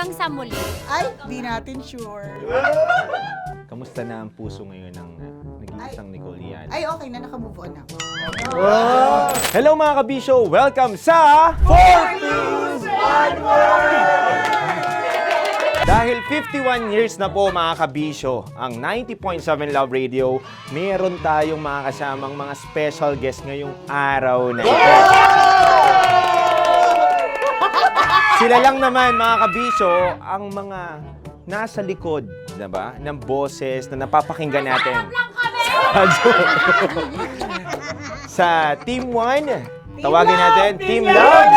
hanggang sa muli. Ay, di natin sure. Kamusta na ang puso ngayon ng naging isang Nicole yan? Ay, okay na, naka-move on ako. Hello mga kabisyo! Welcome sa 4 Clues, 1 Word! Dahil 51 years na po mga kabisyo, ang 90.7 Love Radio, meron tayong mga kasamang mga special guest ngayong araw na ito. Sila lang naman mga kabisyo, ang mga nasa likod, diba, ng boses na napapakinggan natin. Sa Team 1, tawagin natin Team Love.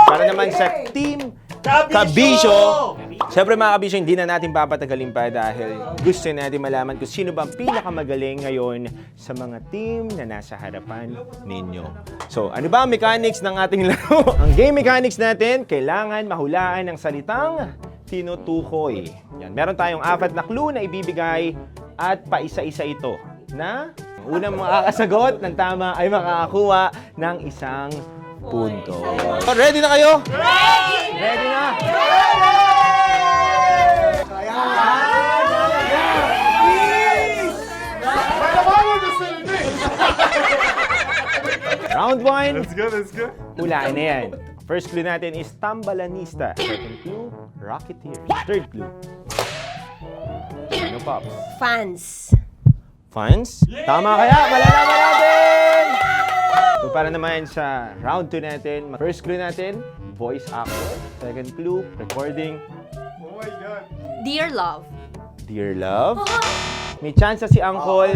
Para naman sa Team Kabisyo. Siyempre mga kabisyo, hindi na natin papatagalin pa dahil gusto natin malaman kung sino ba ang pinakamagaling ngayon sa mga team na nasa harapan ninyo. So, ano ba ang mechanics ng ating laro? Ang game mechanics natin, kailangan mahulaan ng salitang tinutukoy. Yan, meron tayong 4 na clue na ibibigay at paisa-isa ito na unang makakasagot ng tama ay makakakuha ng isang punto. Ready na kayo? Ready! Ready na? Round 1. Let's go, let's go. Hulaan na yan. First clue natin is tambalanista. Second clue, rocketeer. Third clue. Ano, Pops? Fans. Fans? Tama kaya? Malalaman natin! So para naman sa round 2 natin, first clue natin, voice actor. Second clue, recording. Oh my God. Dear Love. Dear Love. May chance si Uncle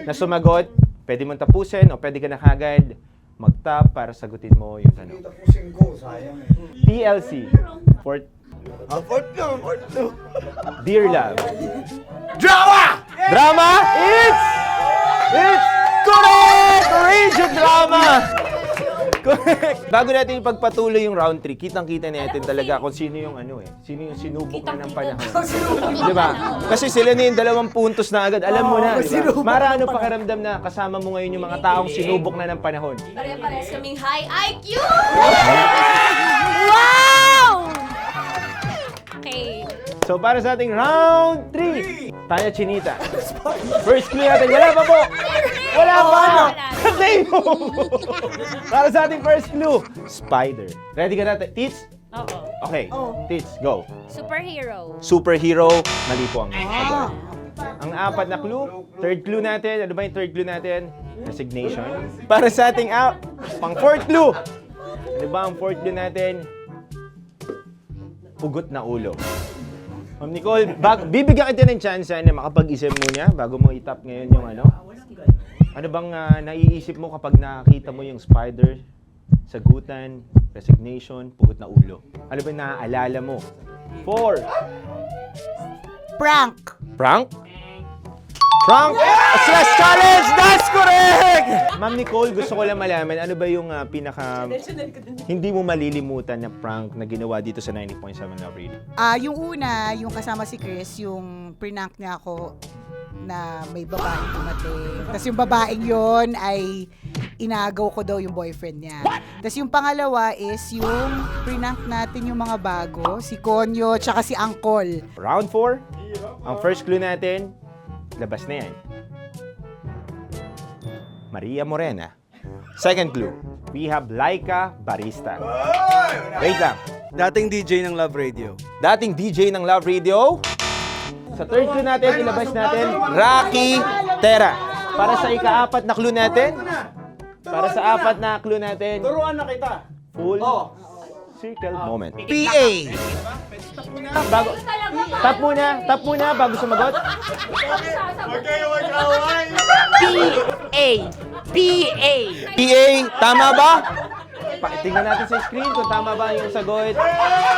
na sumagot. Pwede mong tapusin o pwede ka na kagad mag-tap para sagutin mo yung tanong. Tapusin ko, sayang eh. TLC. Fourth. Dear Love. Drama! Drama? It's correct! Radio drama! Correct! Bago natin ipagpatuloy yung round 3, kitang-kita natin talaga kung sino yung sino yung sinubok na ng panahon. Di ba? Kasi sila na yung 2 puntos na agad. Alam mo na, di ba? Marano pakiramdam na kasama mo ngayon yung mga taong sinubok na ng panahon. Pare-pares kaming high IQ! Wow! Okay. So para sa ating round 3, Tanya Chinita. First clue natin, wala pa po! Wala pa! Katay mo! Para sa ating first clue, Spider. Ready ka natin? Teach? Oo. Okay, Teach, go. Superhero. Superhero, mali po ang sagot. Ang 4 na clue, third clue natin, ano ba yung third clue natin? Resignation. Para sa ating pang fourth clue, ano ba ang fourth clue natin? Pugot na ulo. Ma'am Nicole, bibigyan kita ng chance na makapag-isip muna bago mo itap ngayon yung ano. Ano bang naiisip mo kapag nakita mo yung spider, sagutan, resignation, pugot na ulo? Ano ba naaalala mo? 4. Prank! Prank? Prank? Stress challenge! That's correct! Ma'am Nicole, gusto ko lang malaman, ano ba yung hindi mo malilimutan na prank na ginawa dito sa 90.7 Love Radio? Yung una, yung kasama si Chris, yung prank niya ako na may babaeng dumating. Tapos yung babaeng yon ay inagaw ko daw yung boyfriend niya. Tapos yung pangalawa is yung prank natin yung mga bago, si Konyo tsaka si Angkol. Round 4, ang first clue natin, labas na yan. Maria Morena. Second clue, we have Laika Barista. Wait lang. Dating DJ ng Love Radio. Dating DJ ng Love Radio. Sa third clue natin, ilabas natin, Rocky Tera. Para sa ika-4 na clue natin, para sa 4 na clue natin, Turuan na kita. full circle moment. PA! Tap muna bago sumagot. Huwag kayo mag-away! PA. PA. PA, tama ba? Tingnan natin sa screen kung tama ba yung sagot.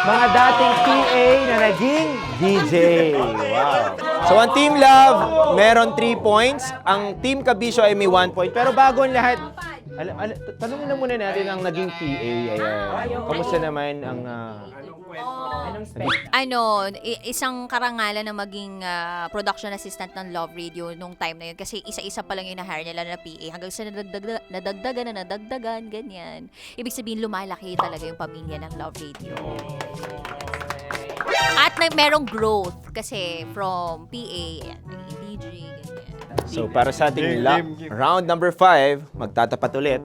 Mga dating PA na naging DJ. Wow. So ang Team Love, meron 3 points. Ang Team Kabisyo ay may 1 point. Pero bago ang lahat, tanungin na muna natin ang naging PA. Ayan. Kamusta naman ang... Isang karangalan na maging production assistant ng Love Radio nung time na yun. Kasi isa-isa pa lang yung na-hire nila na PA. Hanggang sa nadagdagan, ganyan. Ibig sabihin, lumalaki talaga yung pamilya ng Love Radio. na merong growth. Kasi from PA, yan, naging DJ, ganyan. So para sa ating Game. round number 5, magtatapat ulit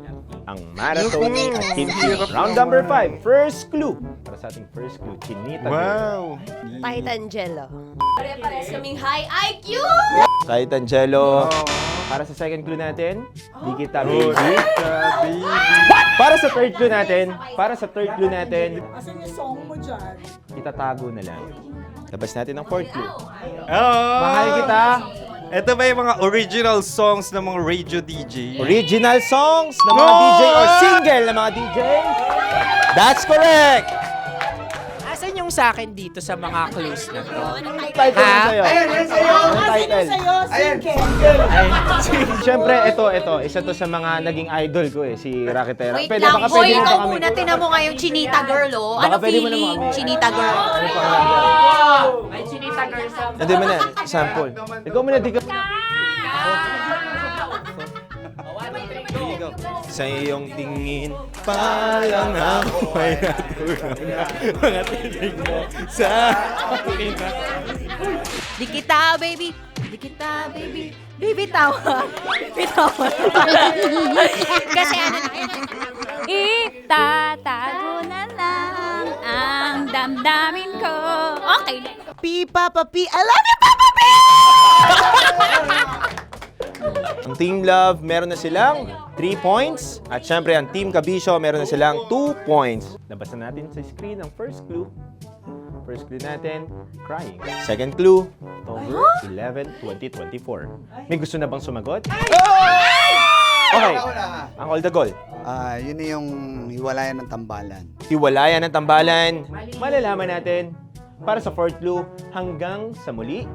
ang Marathon at Team Q. Round number 5, first clue. Para sa ating first clue, Chinita Girl. Wow. Kahit Angelo. Pare-pares kaming high IQ! Kahit Angelo. Para sa second clue natin, Di Kita Baby. Para sa third clue natin, Asan yung song mo dyan? itatago na lang. Labas natin ang fourth clue. Oh. Mahal kita. Ito ba yung mga original songs ng mga radio DJ? Original songs ng mga DJ or single ng mga DJs. That's correct. Asan yung sa akin dito sa mga clues na to? Title mo sa'yo. Anong title? Siyempre, ito. Isa to sa mga naging idol ko si Raketera. Wait lang, baka boy, pwede mo ikaw kami. muna, tinan mo nga yung Chinita Girl, oh. Baka Ano pwede mo feeling, naman kami. Chinita Girl? Ano pangalan? May chinita girl sa Hindi mo na, sample. Ikaw muna, di ka. Sa iyong tingin, parang ako ay natulog na mga tinig mo sa akin na. Di kita, baby. Di kita, baby. Baby, tawa. Baby, tawa. Kasi ano na yun. Itatago na lang ang damdamin ko. Okay na. P, Papa P. I love you, Papa P! Ang Team Love, meron na silang 3 points. At syempre, ang Team Kabisyo, meron na silang 2 points. Labas na natin sa screen ang first clue. First clue natin, crying. Second clue, October 11, 2024. May gusto na bang sumagot? Okay, ang all the goal. Yun na yung hiwalayan ng tambalan. Hiwalayan ng tambalan. Malalaman natin. Para sa fourth clue, hanggang sa muli.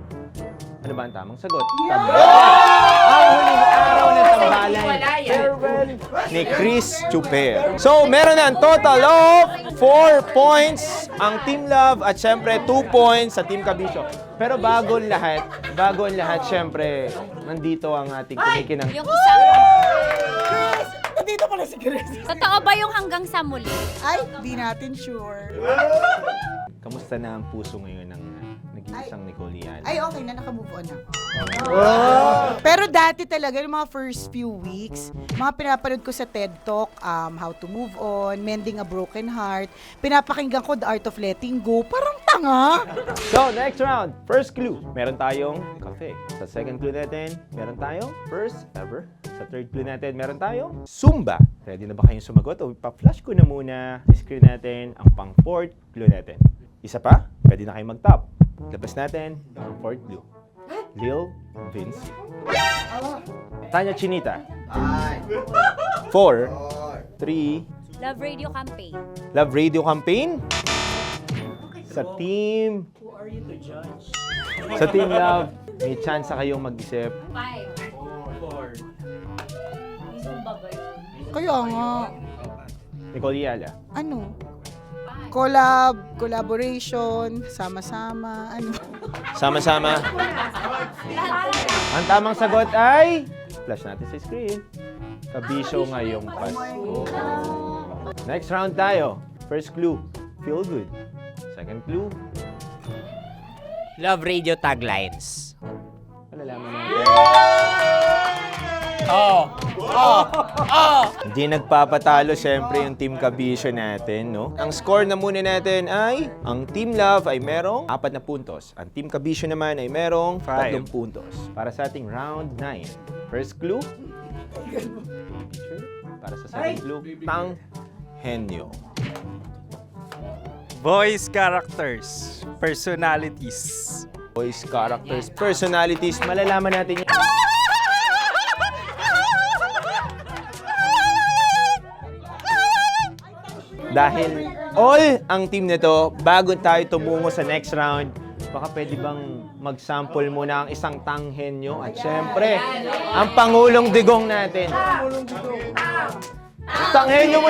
Ano ba ang tamang sagot? Ang huling araw ng tambalan. Farewell ni Chris Chuper. So, meron na ang total of 4 points ang Team Love at syempre 2 points sa Team Kabisyo. Pero bago ang lahat, syempre, nandito ang ating kumikinang. Yung isang... Nandito pala si Chris. Totoo ba yung hanggang sa muli? Ay, di natin sure. Kamusta na ang puso ngayon ng nag-iisang Nicolian? Ay, okay na. Naka-move on na. Pero dati talaga, yung mga first few weeks, mga pinapanood ko sa TED Talk, How to Move On, Mending a Broken Heart, pinapakinggan ko The Art of Letting Go, parang tanga. So, next round. First clue, meron tayong cafe. Sa second clue natin, meron tayong first ever. Sa third clue natin, meron tayong Zumba. Ready na ba kayong sumagot? O pa-flash ko na muna sa screen natin ang pang fourth clue natin. Isa pa, pwede na kayong mag-top. Labas natin ang fourth clue. Lil Vinci. Tanya Chinita. 4, 3, Love Radio Campaign. Love Radio Campaign. Sa team. Sa Team Love, may chance kayong mag-isip. 5. Kaya nga, Nicole Yala. ano? Collaboration, sama-sama, ano? Sama-sama. Ang tamang sagot ay... Flash natin sa screen. Kabisyo ngayong Pasko. Next round tayo. First clue, feel good. Second clue, Love Radio taglines. malalaman natin. Hindi nagpapatalo siyempre yung Team Kabisyo natin, no? Ang score na muna natin ay, ang Team Love ay merong 4 na puntos. Ang Team Kabisyo naman ay merong 3 puntos. Para sa ating round 9. First clue, picture. Para sa second clue, Tanghenyo. Voice characters, personalities. Voice, characters, personalities, malalaman natin yun. Dahil all ang team nito, bago tayo tumungo sa next round, baka pwede bang mag-sample muna ang isang tanghenyo at syempre, ang Pangulong Digong natin. Tanghenyo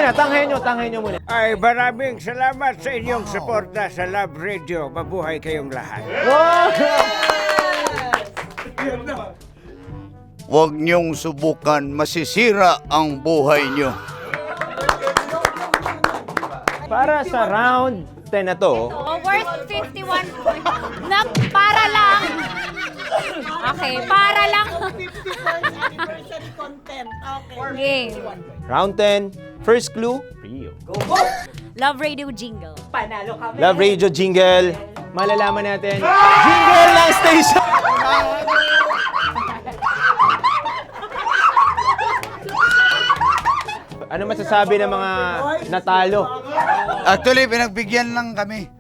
muna. Ay, maraming salamat sa inyong suporta sa Love Radio. Mabuhay kayong lahat. Huwag niyong subukan, masisira ang buhay niyo. Para sa round 10 na to, Worth 51 points. Na para lang. Okay, para lang. 50 first anniversary content. Okay. Game. round 10, first clue, Rio. Love Radio Jingle. Love Radio Jingle. Malalaman natin. Jingle ng station! Ano masasabi ng mga natalo? Actually, pinagbigyan lang kami.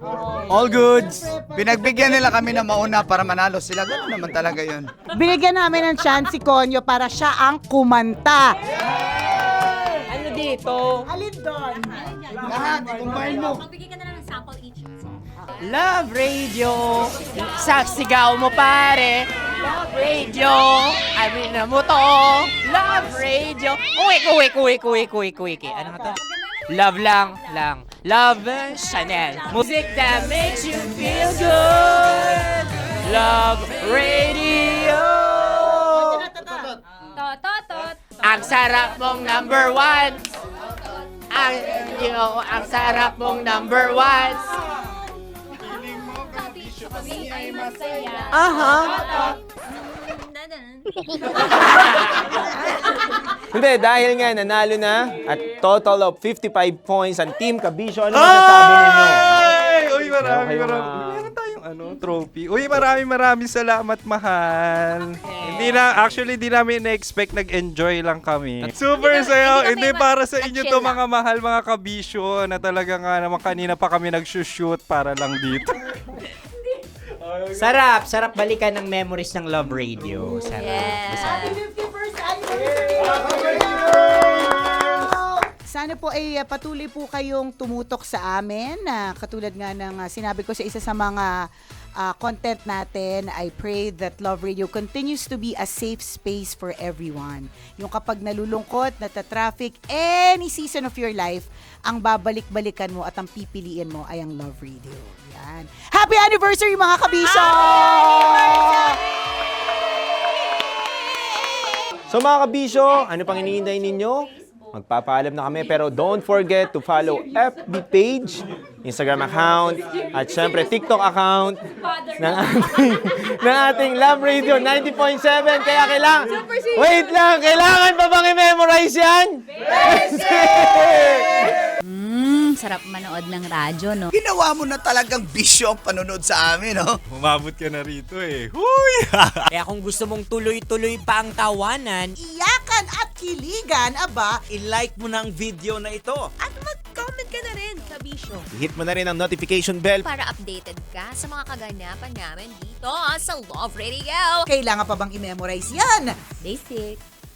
All goods. Pinagbigyan nila kami na mauna para manalo sila. Ganun naman talaga yun. Binigyan namin ng chance si Konyo para siya ang kumanta. Ano dito? Alin doon? Lahat, i-combine mo. Magbigay ka na lang ng sample each. Love Radio. Saksigaw mo pare. Love Radio. Amin na mo to. Love Radio. Uwiki. Ano nga to? Love lang. Love Chanel. Music that makes you feel good. Love Radio. Tot. Ang sarap mong number one. Ang sarap mong number one. Hindi, dahil nga nanalo na at total of 55 points ang Team Kabisyo. Ano masasabi ninyo? Ay! Uy, Meron kayong, meron tayong trophy. Uy, maraming salamat, mahal. Actually, di namin na-expect, nag-enjoy lang kami. Super saya. Hindi para sa inyo to, mga mahal, mga kabisyo, na talaga nga naman kanina pa kami nag-shoot para lang dito. Sarap balikan ng memories ng Love Radio. Sarap. 51st anniversary! Sana po ay patuloy po kayong tumutok sa amin. Katulad nga ng sinabi ko sa isa sa mga content natin, I pray that Love Radio continues to be a safe space for everyone. Yung kapag nalulungkot, nata-traffic, any season of your life, ang babalik-balikan mo at ang pipiliin mo ay ang Love Radio. Yan. Happy anniversary mga kabisyo! So mga kabisyo, ano pang iniintay ninyo? Magpapaalam na kami, pero don't forget to follow FB page, Instagram account, at syempre TikTok account ng ating Love Radio 90.7. Kaya wait lang, kailangan pa bang i-memorize yan? Sarap manood ng radyo, no? Ginawa mo na talagang bisyo ang panonood sa amin, no? Umabot ka na rito eh. Huy! Kaya kung gusto mong tuloy-tuloy pa ang tawanan, Iyakan at kiligan, aba, i-like mo na ang video na ito. At mag-comment ka na rin, Kabisyo, Hit mo na rin ang notification bell. para updated ka sa mga kaganapan namin dito sa Love Radio. kailangan pa bang i-memorize yan? Basic.